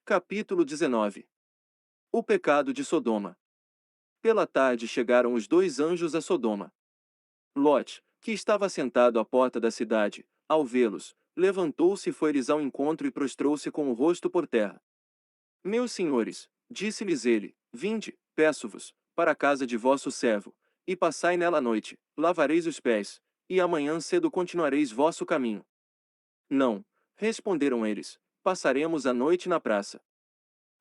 Capítulo 19. O pecado de Sodoma. Pela tarde chegaram os dois anjos a Sodoma. Lote, que estava sentado à porta da cidade, ao vê-los, levantou-se e foi-lhes ao encontro e prostrou-se com o rosto por terra. Meus senhores, disse-lhes ele, vinde, peço-vos, para a casa de vosso servo, e passai nela a noite, lavareis os pés, e amanhã cedo continuareis vosso caminho. Não, responderam eles, passaremos a noite na praça.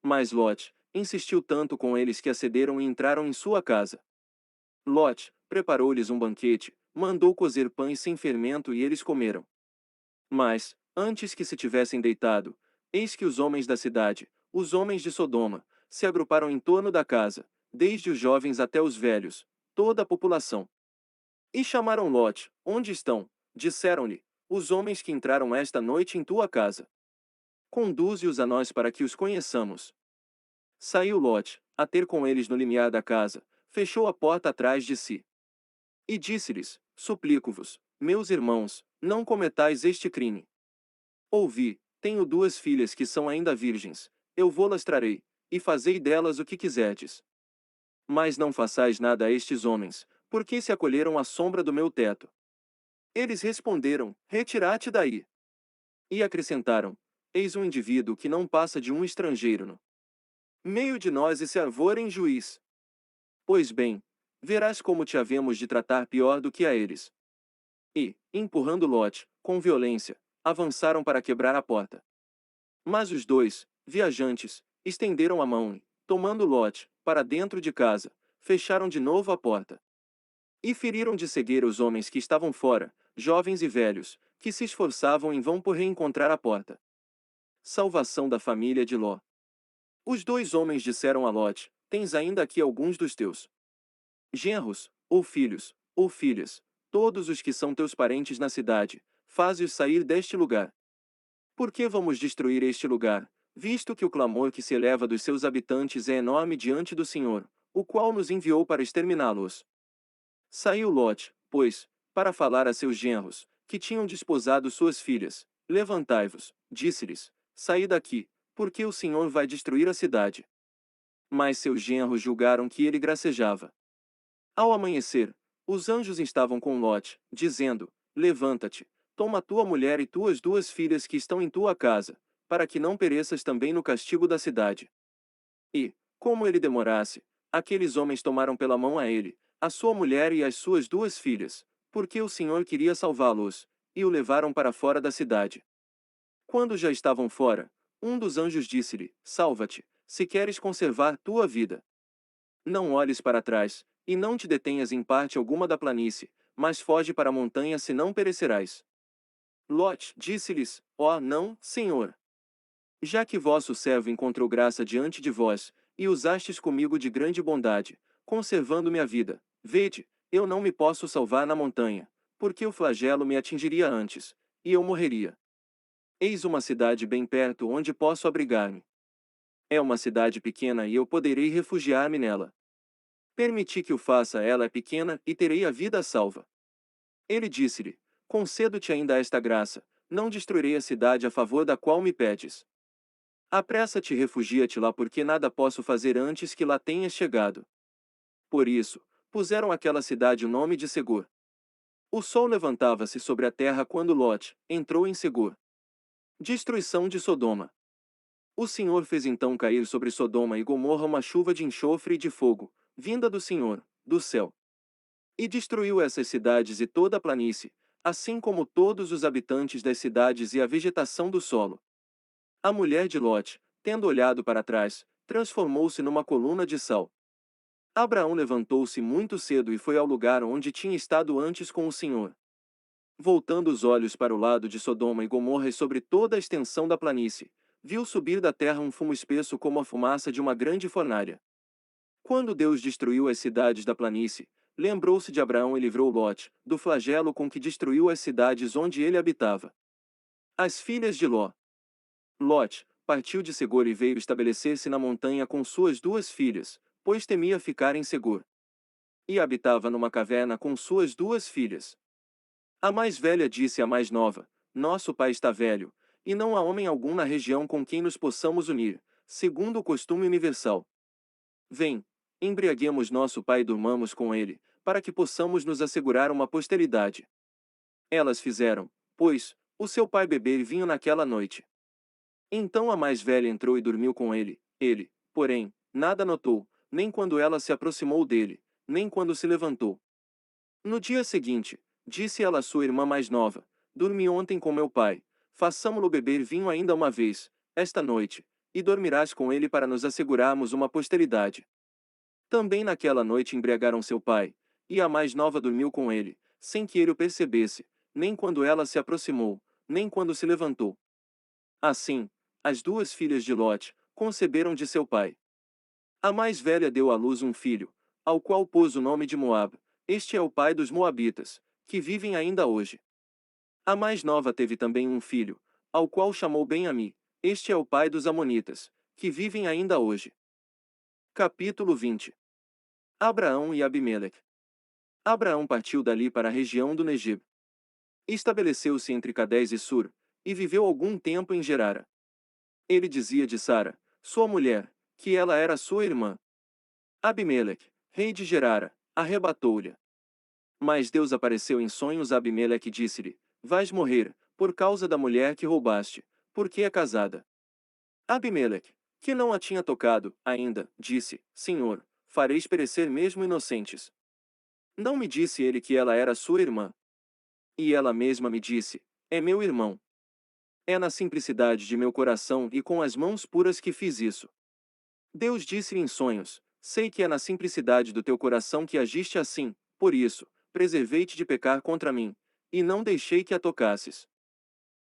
Mas Lote insistiu tanto com eles que acederam e entraram em sua casa. Lote preparou-lhes um banquete, mandou cozer pães sem fermento e eles comeram. Mas, antes que se tivessem deitado, eis que os homens da cidade, os homens de Sodoma, se agruparam em torno da casa, desde os jovens até os velhos, toda a população. E chamaram Lote, onde estão? Disseram-lhe, os homens que entraram esta noite em tua casa. Conduze-os a nós para que os conheçamos. Saiu Lote, a ter com eles no limiar da casa, fechou a porta atrás de si. E disse-lhes, suplico-vos, meus irmãos, não cometais este crime. Ouvi, tenho duas filhas que são ainda virgens, eu vô-las trarei, e fazei delas o que quiserdes. Mas não façais nada a estes homens, porque se acolheram à sombra do meu teto. Eles responderam, retirate daí. E acrescentaram, eis um indivíduo que não passa de um estrangeiro no meio de nós e se arvora em juiz. Pois bem, verás como te havemos de tratar pior do que a eles. E, empurrando Lote, com violência, avançaram para quebrar a porta. Mas os dois, viajantes, estenderam a mão e, tomando Lote, para dentro de casa, fecharam de novo a porta. E feriram de cegueira os homens que estavam fora, jovens e velhos, que se esforçavam em vão por reencontrar a porta. Salvação da família de Ló. Os dois homens disseram a Lote, tens ainda aqui alguns dos teus genros, ou filhos, ou filhas, todos os que são teus parentes na cidade, faze-os sair deste lugar. Por que vamos destruir este lugar, visto que o clamor que se eleva dos seus habitantes é enorme diante do Senhor, o qual nos enviou para exterminá-los? Saiu Lote, pois, para falar a seus genros, que tinham desposado suas filhas. Levantai-vos, disse-lhes, saí daqui, porque o Senhor vai destruir a cidade. Mas seus genros julgaram que ele gracejava. Ao amanhecer, os anjos estavam com Lote, dizendo, levanta-te, toma tua mulher e tuas duas filhas que estão em tua casa, para que não pereças também no castigo da cidade. E, como ele demorasse, aqueles homens tomaram pela mão a ele, a sua mulher e as suas duas filhas, porque o Senhor queria salvá-los, e o levaram para fora da cidade. Quando já estavam fora, um dos anjos disse-lhe, salva-te, se queres conservar tua vida. Não olhes para trás, e não te detenhas em parte alguma da planície, mas foge para a montanha se não perecerás. Lote disse-lhes, ó não, Senhor. Já que vosso servo encontrou graça diante de vós, e usastes comigo de grande bondade, conservando-me a vida, vede, eu não me posso salvar na montanha, porque o flagelo me atingiria antes, e eu morreria. Eis uma cidade bem perto onde posso abrigar-me. É uma cidade pequena e eu poderei refugiar-me nela. Permiti que o faça, ela é pequena, e terei a vida salva. Ele disse-lhe, concedo-te ainda esta graça, não destruirei a cidade a favor da qual me pedes. Apressa-te e refugia-te lá porque nada posso fazer antes que lá tenhas chegado. Por isso, puseram àquela cidade o nome de Segur. O sol levantava-se sobre a terra quando Lote entrou em Segur. Destruição de Sodoma. O Senhor fez então cair sobre Sodoma e Gomorra uma chuva de enxofre e de fogo, vinda do Senhor, do céu. E destruiu essas cidades e toda a planície, assim como todos os habitantes das cidades e a vegetação do solo. A mulher de Lote, tendo olhado para trás, transformou-se numa coluna de sal. Abraão levantou-se muito cedo e foi ao lugar onde tinha estado antes com o Senhor. Voltando os olhos para o lado de Sodoma e Gomorra e sobre toda a extensão da planície, viu subir da terra um fumo espesso como a fumaça de uma grande fornalha. Quando Deus destruiu as cidades da planície, lembrou-se de Abraão e livrou Lote, do flagelo com que destruiu as cidades onde ele habitava. As filhas de Ló. Lote partiu de Segor e veio estabelecer-se na montanha com suas duas filhas, pois temia ficar em Segor. E habitava numa caverna com suas duas filhas. A mais velha disse à mais nova, nosso pai está velho, e não há homem algum na região com quem nos possamos unir, segundo o costume universal. Vem, embriaguemos nosso pai e durmamos com ele, para que possamos nos assegurar uma posteridade. Elas fizeram, pois, o seu pai beber vinho naquela noite. Então a mais velha entrou e dormiu com ele. Ele, porém, nada notou, nem quando ela se aproximou dele, nem quando se levantou. No dia seguinte, disse ela à sua irmã mais nova: Dormi ontem com meu pai, façamo-lo beber vinho ainda uma vez, esta noite, e dormirás com ele para nos assegurarmos uma posteridade. Também naquela noite embriagaram seu pai, e a mais nova dormiu com ele, sem que ele o percebesse, nem quando ela se aproximou, nem quando se levantou. Assim, as duas filhas de Lote conceberam de seu pai. A mais velha deu à luz um filho, ao qual pôs o nome de Moabe. Este é o pai dos Moabitas, que vivem ainda hoje. A mais nova teve também um filho, ao qual chamou Ben-Ami. Este é o pai dos Amonitas, que vivem ainda hoje. Capítulo 20. Abraão e Abimeleque. Abraão partiu dali para a região do Negeb. Estabeleceu-se entre Cadés e Sur, e viveu algum tempo em Gerara. Ele dizia de Sara, sua mulher, que ela era sua irmã. Abimeleque, rei de Gerara, arrebatou-lhe. Mas Deus apareceu em sonhos a Abimeleque e disse-lhe: Vais morrer, por causa da mulher que roubaste, porque é casada. Abimeleque, que não a tinha tocado, ainda, disse: Senhor, fareis perecer mesmo inocentes. Não me disse ele que ela era sua irmã. E ela mesma me disse: É meu irmão. É na simplicidade de meu coração e com as mãos puras que fiz isso. Deus disse-lhe em sonhos: Sei que é na simplicidade do teu coração que agiste assim, por isso, preservei-te de pecar contra mim, e não deixei que a tocasses.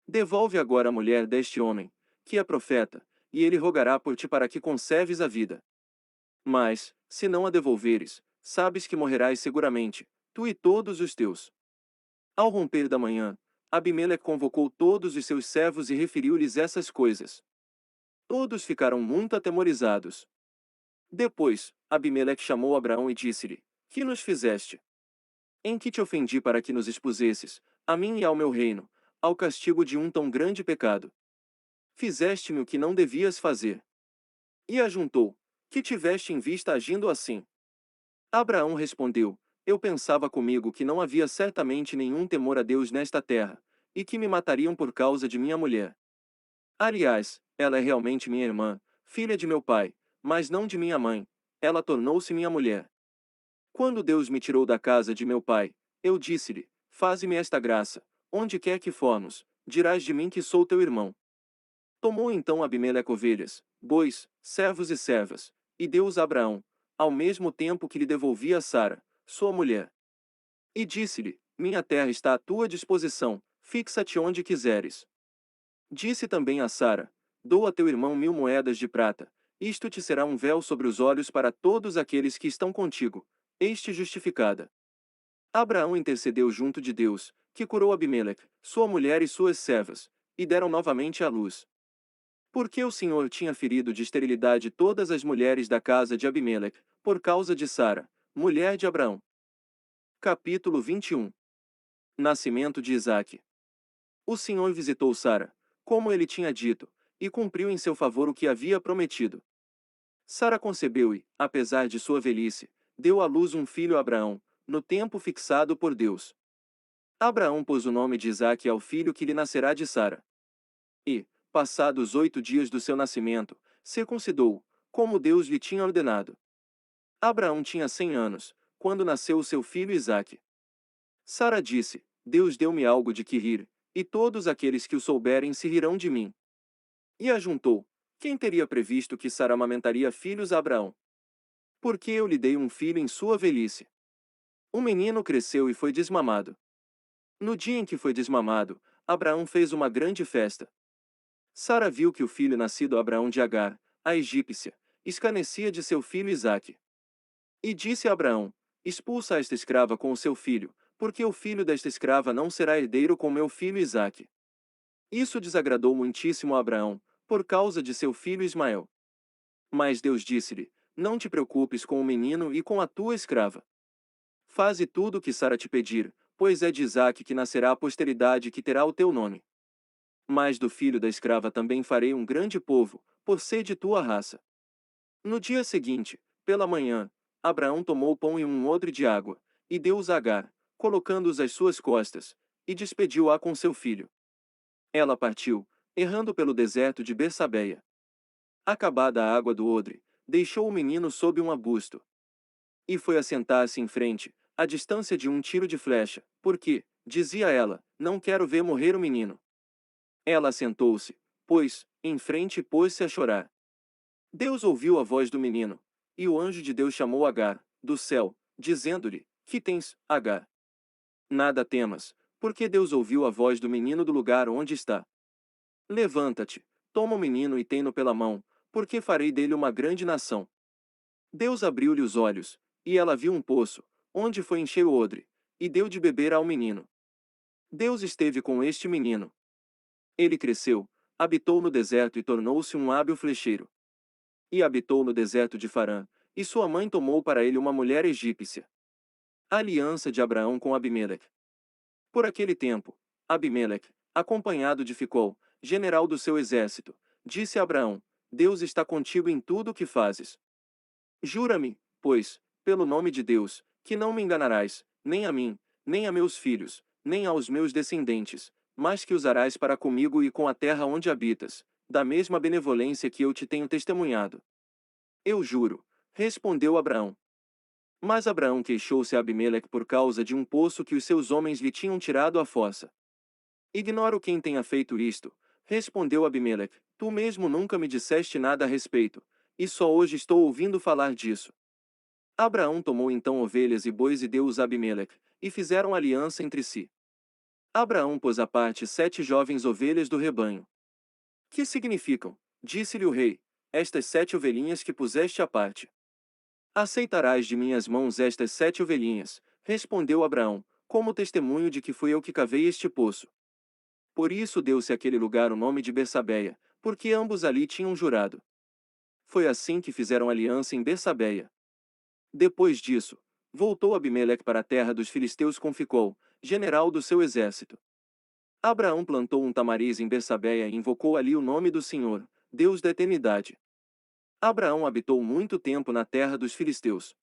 Devolve agora a mulher deste homem, que é profeta, e ele rogará por ti para que conserves a vida. Mas, se não a devolveres, sabes que morrerás seguramente, tu e todos os teus. Ao romper da manhã, Abimeleque convocou todos os seus servos e referiu-lhes essas coisas. Todos ficaram muito atemorizados. Depois, Abimeleque chamou Abraão e disse-lhe: Que nos fizeste? Em que te ofendi para que nos expusesses, a mim e ao meu reino, ao castigo de um tão grande pecado? Fizeste-me o que não devias fazer. E ajuntou: Que tiveste em vista agindo assim? Abraão respondeu: Eu pensava comigo que não havia certamente nenhum temor a Deus nesta terra, e que me matariam por causa de minha mulher. Aliás, ela é realmente minha irmã, filha de meu pai, mas não de minha mãe. Ela tornou-se minha mulher. Quando Deus me tirou da casa de meu pai, eu disse-lhe: Faze-me esta graça, onde quer que formos, dirás de mim que sou teu irmão. Tomou então Abimeleque ovelhas, bois, servos e servas, e deu-os a Abraão, ao mesmo tempo que lhe devolvia a Sara, sua mulher. E disse-lhe: Minha terra está à tua disposição, fixa-te onde quiseres. Disse também a Sara: Dou a teu irmão 1000 moedas de prata, isto te será um véu sobre os olhos para todos aqueles que estão contigo, este justificada. Abraão intercedeu junto de Deus, que curou Abimeleque, sua mulher e suas servas, e deram novamente à luz. Porque o Senhor tinha ferido de esterilidade todas as mulheres da casa de Abimeleque, por causa de Sara, mulher de Abraão. Capítulo 21. Nascimento de Isaque. O Senhor visitou Sara, como ele tinha dito, e cumpriu em seu favor o que havia prometido. Sara concebeu e, apesar de sua velhice, deu à luz um filho a Abraão, no tempo fixado por Deus. Abraão pôs o nome de Isaque ao filho que lhe nascerá de Sara. E, passados 8 dias do seu nascimento, circuncidou-o, como Deus lhe tinha ordenado. Abraão tinha 100 anos, quando nasceu o seu filho Isaque. Sara disse: Deus deu-me algo de que rir, e todos aqueles que o souberem se rirão de mim. E ajuntou: Quem teria previsto que Sara amamentaria filhos a Abraão? Porque eu lhe dei um filho em sua velhice. O menino cresceu e foi desmamado. No dia em que foi desmamado, Abraão fez uma grande festa. Sara viu que o filho nascido a Abraão de Agar, a egípcia, escarnecia de seu filho Isaque. E disse a Abraão: Expulsa esta escrava com o seu filho, porque o filho desta escrava não será herdeiro com meu filho Isaque. Isso desagradou muitíssimo a Abraão, por causa de seu filho Ismael. Mas Deus disse-lhe: Não te preocupes com o menino e com a tua escrava. Faze tudo o que Sara te pedir, pois é de Isaque que nascerá a posteridade que terá o teu nome. Mas do filho da escrava também farei um grande povo, por ser de tua raça. No dia seguinte, pela manhã, Abraão tomou pão e um odre de água, e deu-os a Agar, colocando-os às suas costas, e despediu-a com seu filho. Ela partiu, errando pelo deserto de Bersabeia. Acabada a água do odre, deixou o menino sob um arbusto. E foi assentar-se em frente, à distância de um tiro de flecha, porque, dizia ela, não quero ver morrer o menino. Ela assentou-se, pois, em frente e pôs-se a chorar. Deus ouviu a voz do menino, e o anjo de Deus chamou Agar, do céu, dizendo-lhe: Que tens, Agar? Nada temas, porque Deus ouviu a voz do menino do lugar onde está. Levanta-te, toma o menino e tem-no pela mão, porque farei dele uma grande nação. Deus abriu-lhe os olhos, e ela viu um poço, onde foi encher o odre, e deu de beber ao menino. Deus esteve com este menino. Ele cresceu, habitou no deserto e tornou-se um hábil flecheiro. E habitou no deserto de Farã, e sua mãe tomou para ele uma mulher egípcia. A aliança de Abraão com Abimeleque. Por aquele tempo, Abimeleque, acompanhado de Ficol, general do seu exército, disse a Abraão: Deus está contigo em tudo o que fazes. Jura-me, pois, pelo nome de Deus, que não me enganarás, nem a mim, nem a meus filhos, nem aos meus descendentes, mas que usarás para comigo e com a terra onde habitas, da mesma benevolência que eu te tenho testemunhado. Eu juro, respondeu Abraão. Mas Abraão queixou-se a Abimeleque por causa de um poço que os seus homens lhe tinham tirado à fossa. Ignoro quem tenha feito isto, respondeu Abimeleque, tu mesmo nunca me disseste nada a respeito, e só hoje estou ouvindo falar disso. Abraão tomou então ovelhas e bois e deu-os a Abimeleque, e fizeram aliança entre si. Abraão pôs à parte 7 jovens ovelhas do rebanho. Que significam, disse-lhe o rei, estas 7 ovelhinhas que puseste à parte? Aceitarás de minhas mãos estas 7 ovelhinhas, respondeu Abraão, como testemunho de que fui eu que cavei este poço. Por isso deu-se àquele lugar o nome de Bersabeia, porque ambos ali tinham jurado. Foi assim que fizeram aliança em Bersabeia. Depois disso, voltou Abimeleque para a terra dos filisteus com Ficol, general do seu exército. Abraão plantou um tamariz em Bersabeia e invocou ali o nome do Senhor, Deus da eternidade. Abraão habitou muito tempo na terra dos filisteus.